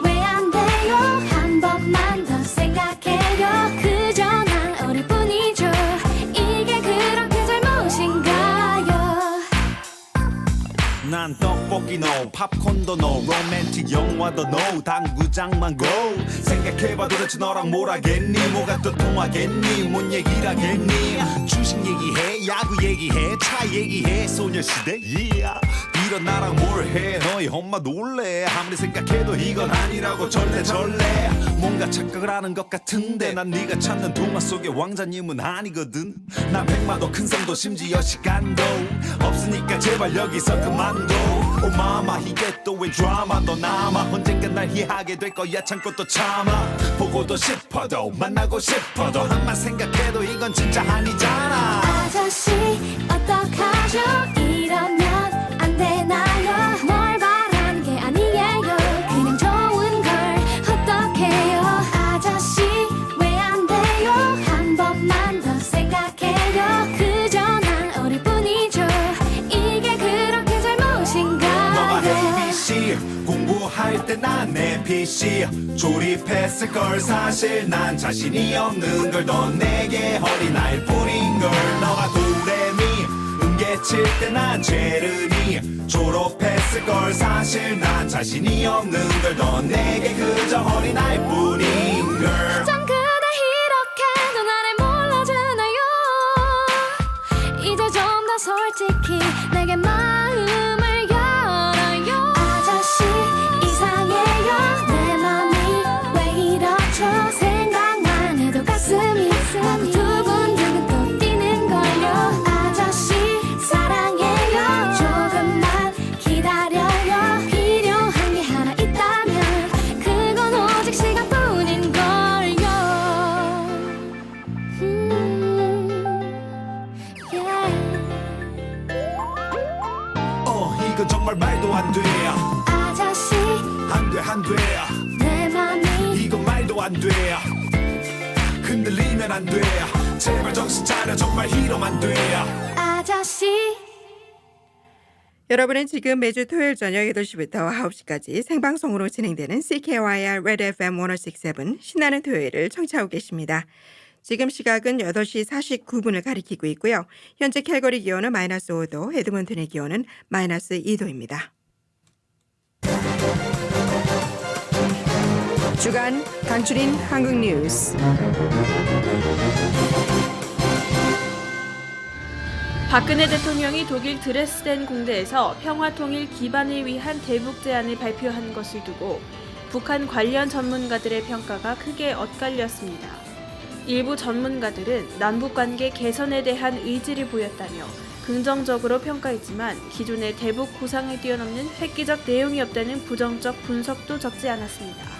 왜 안 돼요 한 번만 더 생각해요 그저 난 어릴 뿐이죠 이게 그렇게 잘못인가요 난 떡볶이 no 팝콘도 no 로맨틱 영화도 no 당구장만 go 생각해봐 도대체 너랑 뭘 하겠니 뭐가 또 통하겠니 뭔 얘기를 하겠니 주식 얘기해 야구 얘기해 차 얘기해 소녀시대 yeah 이런 나랑 뭘 해 너희 엄마 놀래 아무리 생각해도 이건 아니라고 절대 뭔가 착각을 하는 것 같은데 난 네가 찾는 동화 속의 왕자님은 아니거든 난 백마도 큰 성도 심지어 시간도 없으니까 제발 여기서 그만둬 오 마마 이게 또 웬 드라마 너 남아 언젠간 날 이해하게 될 거야 참고 또 참아 보고도 싶어도 만나고 싶어도 한만 생각해도 이건 진짜 아니잖아 아저씨 어떡하죠 이러면 안 되나요 뭘 바라는 게 아니에요 그냥 좋은 걸 어떡해요 아저씨 왜 안 돼요 한 번만 더 생각해요 그저 난 어릴 뿐이죠 이게 그렇게 잘못인가요 너가 ABC 공부할 때 난 내 PC 조립했을 걸 사실 난 자신이 없는 걸 넌 내게 어린아이일 뿐인 걸 너가 도레미 음계칠 때 난 제르니 졸업했을 걸 사실 난 자신이 없는 걸 넌 내게 그저 어린아이일 뿐인 걸 전 그대 이렇게도 나를 몰라주나요 이제 좀 더 솔직히 내게 마음을 열어요 아저씨 이상해요 내 맘이 왜 이렇죠 생각만 해도 가슴이 마구 두근두근 또 뛰는걸요 아저씨 사랑해요 조금만 기다려요 필요한 게 하나 있다면 그건 오직 시간뿐인걸요 이건 정말 말도 안 돼 아저씨 안 돼 내 맘이 이건 말도 해도 안 돼. 흔들리면 안 돼. 제발 정신 차려. 정말 히로만 돼. 아저씨 여러분은 지금 매주 토요일 저녁 8시부터 9시까지 생방송으로 진행되는 CKYR Red FM 1067 신나는 토요일을 청취하고 계십니다. 지금 시각은 8시 49분을 가리키고 있고요. 현재 캘거리 기온은 마이너스 5도, 에드먼튼의 기온은 마이너스 2도입니다. 주간 간추린 한국 뉴스. 박근혜 대통령이 독일 드레스덴 공대에서 평화통일 기반을 위한 대북 제안을 발표한 것을 두고 북한 관련 전문가들의 평가가 크게 엇갈렸습니다. 일부 전문가들은 남북관계 개선에 대한 의지를 보였다며 긍정적으로 평가했지만 기존의 대북 구상을 뛰어넘는 획기적 내용이 없다는 부정적 분석도 적지 않았습니다.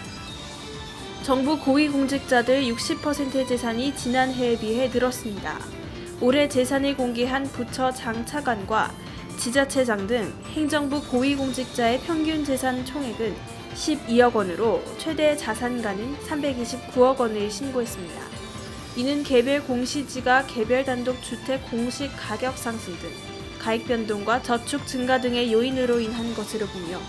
정부 고위공직자들 60%의 재산이 지난해에 비해 늘었습니다. 올해 재산을 공개한 부처 장차관과 지자체장 등 행정부 고위공직자의 평균 재산 총액은 12억 원으로 최대 자산가는 329억 원을 신고했습니다. 이는 개별 공시지가 개별 단독 주택 공시 가격 상승 등 가액 변동과 저축 증가 등의 요인으로 인한 것으로 보며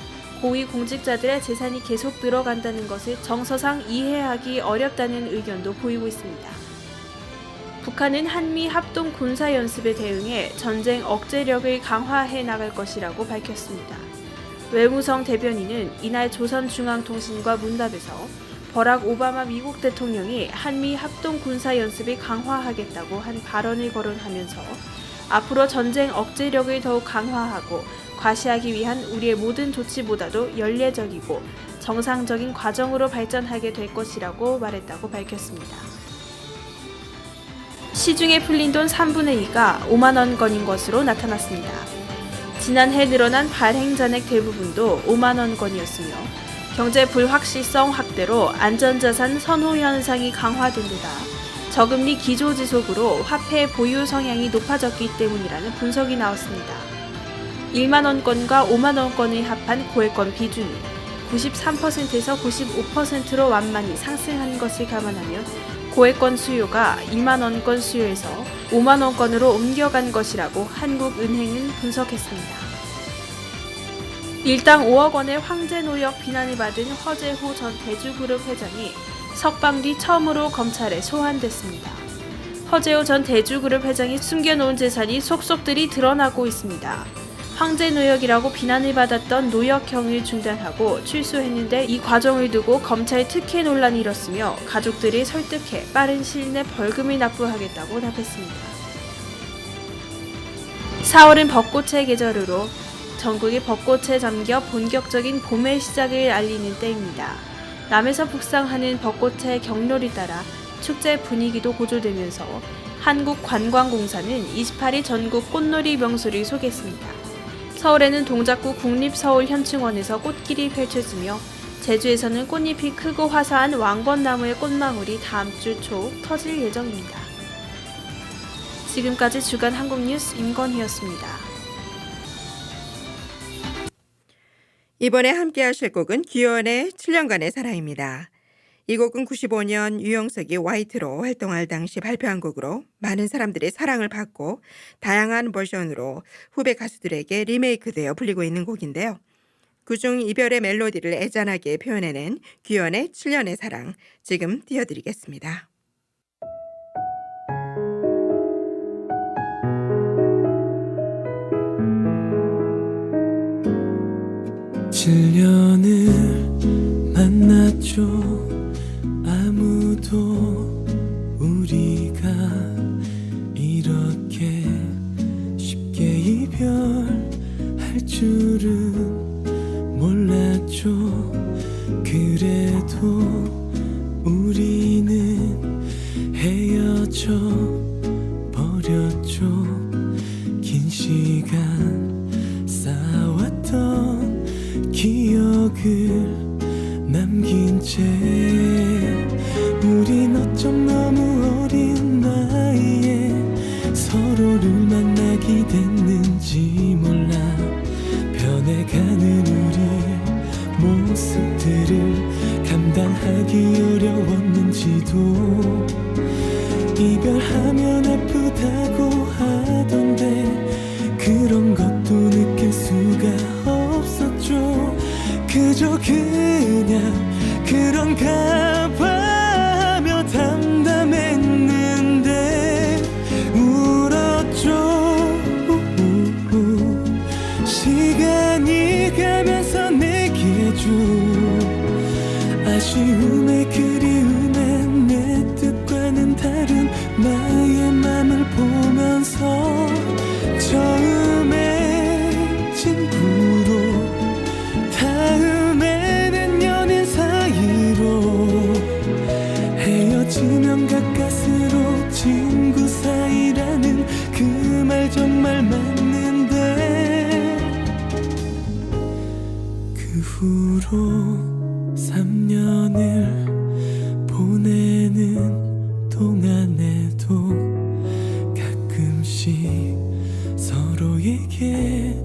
고위공직자들의 재산이 계속 늘어간다는 것을 정서상 이해하기 어렵다는 의견도 보이고 있습니다. 북한은 한미 합동 군사 연습에 대응해 전쟁 억제력을 강화해 나갈 것이라고 밝혔습니다. 외무성 대변인은 이날 조선중앙통신과 문답에서 버락 오바마 미국 대통령이 한미 합동 군사 연습을 강화하겠다고 한 발언을 거론하면서 앞으로 전쟁 억제력을 더욱 강화하고 과시하기 위한 우리의 모든 조치보다도 연례적이고 정상적인 과정으로 발전하게 될 것이라고 말했다고 밝혔습니다. 시중에 풀린 돈 3분의 2가 5만 원권인 것으로 나타났습니다. 지난해 늘어난 발행 잔액 대부분도 5만 원권이었으며 경제 불확실성 확대로 안전자산 선호 현상이 강화된 데다 저금리 기조지속으로 화폐 보유 성향이 높아졌기 때문이라는 분석이 나왔습니다. 1만 원권과 5만 원권을 합한 고액권 비중이 93%에서 95%로 완만히 상승한 것을 감안하면 고액권 수요가 2만 원권 수요에서 5만 원권으로 옮겨간 것이라고 한국은행은 분석했습니다. 일당 5억 원의 황제노역 비난을 받은 허재호 전 대주그룹 회장이 석방 뒤 처음으로 검찰에 소환됐습니다. 허재호 전 대주그룹 회장이 숨겨놓은 재산이 속속들이 드러나고 있습니다. 황제노역이라고 비난을 받았던 노역형을 중단하고 출소했는데 이 과정을 두고 검찰 특혜 논란이 일었으며 가족들이 설득해 빠른 시일 내 벌금을 납부하겠다고 답했습니다. 4월은 벚꽃의 계절으로 전국이 벚꽃에 잠겨 본격적인 봄의 시작을 알리는 때입니다. 남에서 북상하는 벚꽃의 경로를 따라 축제 분위기도 고조되면서 한국관광공사는 28일 전국 꽃놀이 명소를 소개했습니다. 서울에는 동작구 국립서울현충원에서 꽃길이 펼쳐지며 제주에서는 꽃잎이 크고 화사한 왕벚나무의 꽃망울이 다음 주 초 터질 예정입니다. 지금까지 주간 한국뉴스 임건희였습니다. 이번에 함께 하실 곡은 규현의 7년간의 사랑입니다. 이 곡은 95년 유영석이 화이트로 활동할 당시 발표한 곡으로 많은 사람들의 사랑을 받고 다양한 버전으로 후배 가수들에게 리메이크되어 불리고 있는 곡인데요. 그중 이별의 멜로디를 애잔하게 표현해낸 규현의 7년의 사랑 지금 띄워드리겠습니다. 7년을 만났죠. 아무도 우리가 이렇게 쉽게 이별할 줄은 몰랐죠. 그래도 우리는 헤어져 버렸죠. 긴 시간 쌓아왔던 기억을 남긴 채 우린 어쩜 너무 어린 나이에 서로를 만나게 됐는지 몰라. 변해가는 우리 모습들을 감당하기 어려웠는지도 이별하면 아프다고 하던데 그런 것도 느낄 수가 없었죠. 그저 그냥 그런가 봐 하며 담담했는데 울었죠. 시간이 가면서 내게 준 아쉬움에 그리움에 내 뜻과는 다른 나의 맘을 보면서 처음에 친구로 다음에는 연인 사이로 헤어지면 가까스로 친구 사이라는 그 말 정말 맞는데 그 후로 3년을 보내는 동안에도 가끔씩 서로에게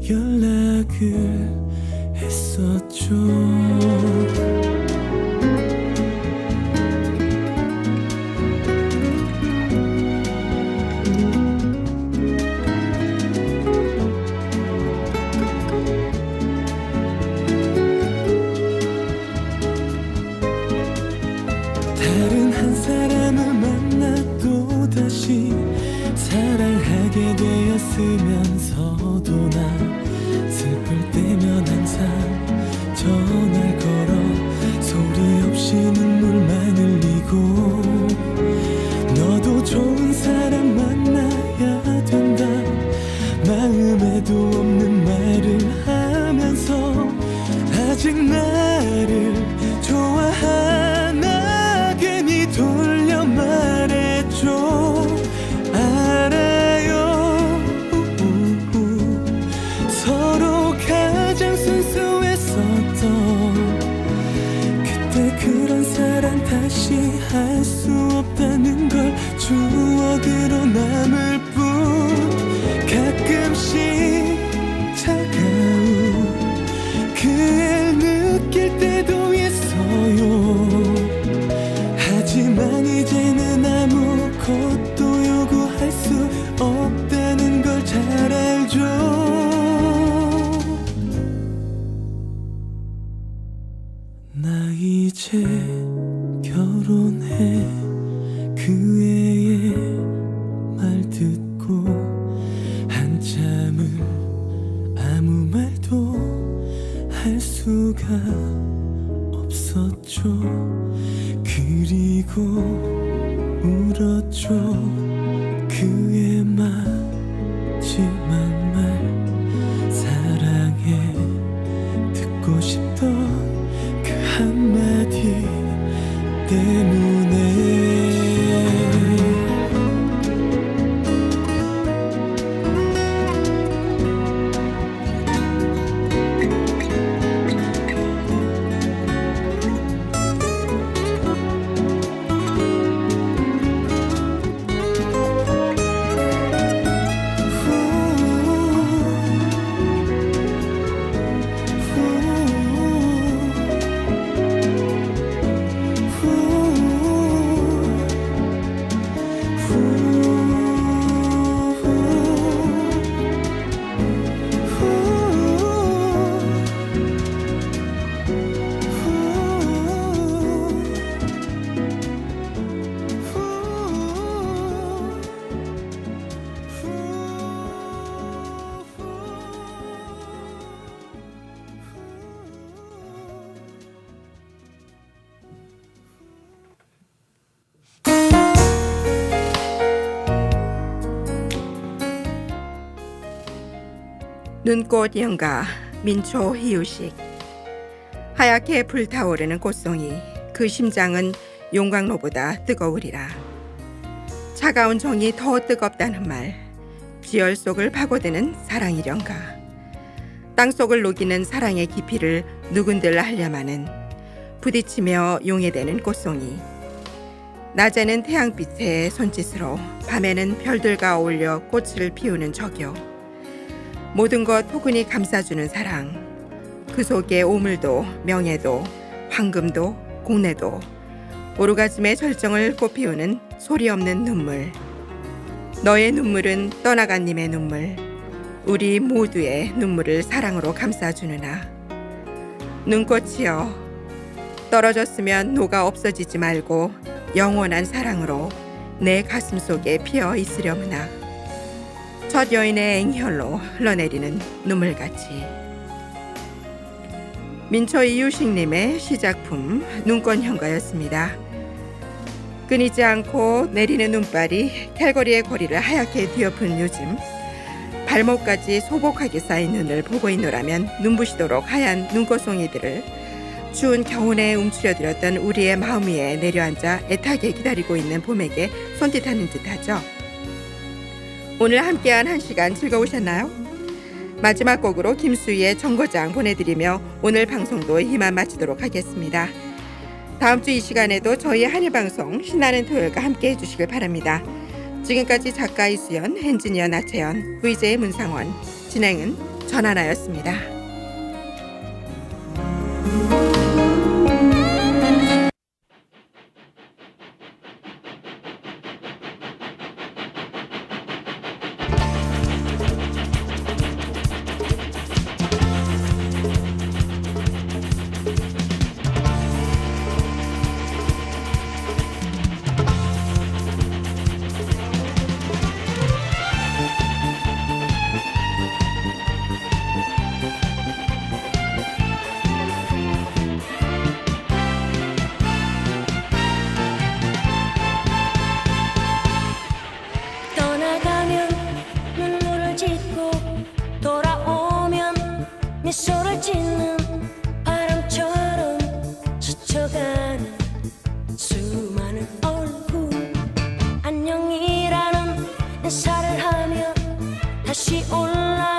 연락을 했었죠. 다른 한 사람을 만나 또 다시 사랑하게 되었으면서도 나 슬플 때면 항상 전화를 걸어 소리 없이 눈물만 흘리고 너도 좋은 사람 만나야 된다 마음에도 없는 말을 하면서 아직 나를 좋아하나 괜히 돌려 말했죠. 알아요 서로 가장 순수했었던 그때 그런 사랑 다시 할 수 없다는 걸 추억으로 남을 뿐 가끔씩 차가운 그애 느낄 때도 있어요. 하지만 이제는 아무것도 요구할 수 없다는 걸 잘 알죠. 나 이제 결혼해 그 애의 말 듣고 한참을 아무 말도 할 수가 없었죠. 그리고 울었죠. 그의 마지막 말 사랑해 듣고 싶던 그 한마디 때문에 눈꽃 연가 민초 희우식 하얗게 불타오르는 꽃송이 그 심장은 용광로보다 뜨거우리라. 차가운 정이 더 뜨겁다는 말 지열 속을 파고드는 사랑이련가. 땅속을 녹이는 사랑의 깊이를 누군들 알려마는 부딪히며 용해되는 꽃송이. 낮에는 태양빛에 손짓으로 밤에는 별들과 어울려 꽃을 피우는 저교. 모든 것 포근히 감싸주는 사랑. 그 속에 오물도 명예도 황금도 공내도 오르가즘의 절정을 꽃피우는 소리 없는 눈물. 너의 눈물은 떠나간 님의 눈물. 우리 모두의 눈물을 사랑으로 감싸주느나. 눈꽃이여 떨어졌으면 녹아 없어지지 말고 영원한 사랑으로 내 가슴 속에 피어 있으려무나. 첫 여인의 앵혈로 흘러내리는 눈물같이. 민초 이유식님의 시작품 눈꽃현가였습니다. 끊이지 않고 내리는 눈발이 캘거리의 거리를 하얗게 뒤엎은 요즘, 발목까지 소복하게 쌓인 눈을 보고 있노라면 눈부시도록 하얀 눈꽃송이들을 추운 겨울에 움츠려들었던 우리의 마음 위에 내려앉아 애타게 기다리고 있는 봄에게 손짓하는 듯하죠. 오늘 함께한 1시간 즐거우셨나요? 마지막 곡으로 김수희의 정거장 보내드리며 오늘 방송도 이만 마치도록 하겠습니다. 다음 주 이 시간에도 저희 한일방송 신나는 토요일과 함께 해주시길 바랍니다. 지금까지 작가 이수연, 엔지니어 나채연, VJ 문상원, 진행은 전하나였습니다. 떠나가면 눈물을 짓고 돌아오면 미소를 짓는 바람처럼 스쳐가는 수많은 얼굴. 안녕이라는 인사를 하며 다시 올라